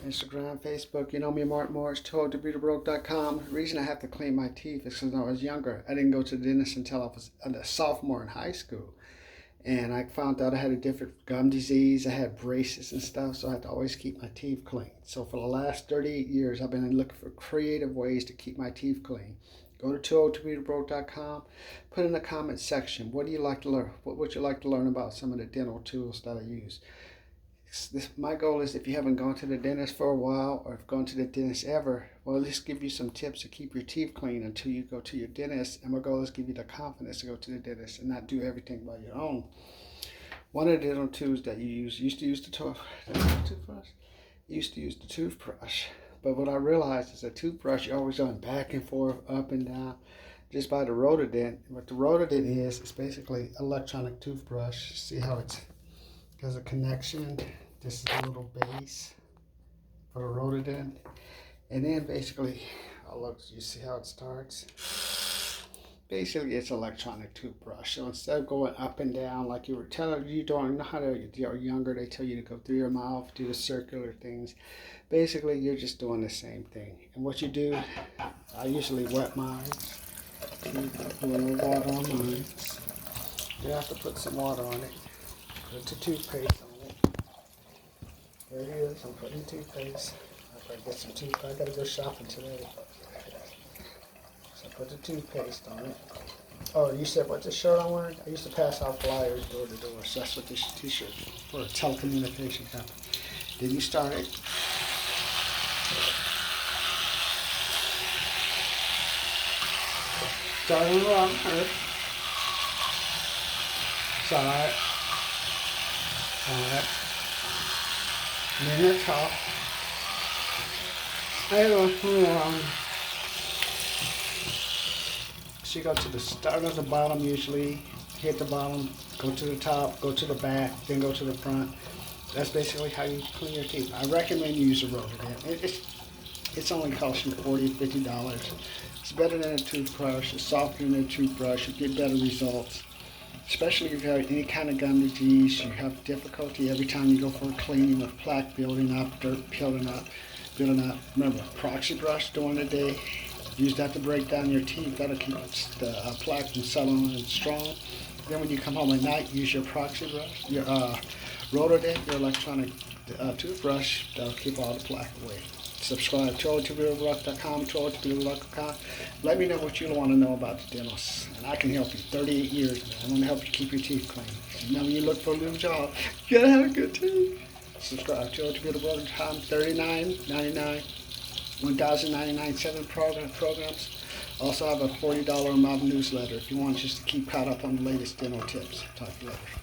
Instagram, Facebook. You know me, Mark Morris, ToadToBeautyBroke.com. The reason I have to clean my teeth is because when I was younger, I didn't go to the dentist until I was a sophomore in high school. And I found out I had a different gum disease. I had braces and stuff, so I had to always keep my teeth clean. So for the last 38 years, I've been looking for creative ways to keep my teeth clean. Go to 202beautybroke.com. Put in the comment section, what do you like to learn? What would you like to learn about some of the dental tools that I use? My goal is, if you haven't gone to the dentist for a while, or have gone to the dentist ever, well, let's give you some tips to keep your teeth clean until you go to your dentist. And my goal is give you the confidence to go to the dentist and not do everything by your own. One of the dental tools that you used to use the toothbrush. Used to use the toothbrush, but what I realized is a toothbrush, you're always going back and forth, up and down, just by the Rotodent. What the Rotodent is, it's basically electronic toothbrush. See how it's has a connection. This is a little base for the Rotodent, and then basically, oh look, you see how it starts? Basically, it's electronic toothbrush. So instead of going up and down like you were telling you don't know how to, you're younger, they tell you to go through your mouth, do the circular things. Basically, you're just doing the same thing. And what you do, I usually wet mine. Put a little water on mine. You have to put some water on it. Put the toothpaste on it. There it is. I'm putting toothpaste. I gotta get some I gotta go shopping today. So put the toothpaste on it. Oh, you said what the shirt I'm wearing? I used to pass out flyers door to door. So that's what this t-shirt is for, a telecommunication company. Then you start it. Start on the wrong earth. Side. Alright. And then the top. So you go to the start of the bottom usually, hit the bottom, go to the top, go to the back, then go to the front. That's basically how you clean your teeth. I recommend you use a Rotodent. It's only cost you $40 or $50. It's better than a toothbrush. It's softer than a toothbrush. You get better results. Especially if you have any kind of gum disease, you have difficulty every time you go for a cleaning with plaque building up, dirt building up. Remember, proxy brush during the day, use that to break down your teeth. That'll keep the plaque from settling and strong. Then when you come home at night, use your proxy brush, your Rotodent, your electronic toothbrush. That'll keep all the plaque away. Subscribe to ToadToBeautyBroke.com, ToadToBeautyBroke.com. Let me know what you want to know about the dentist, and I can help you. 38 years, man. I want to help you keep your teeth clean. Now when you look for a new job, you gotta have a good teeth. Subscribe to ToadToBeautyBroke.com. $39.99, 1,099 7 programs. Also have a $40 a month newsletter if you want just to keep caught up on the latest dental tips. Talk to you later.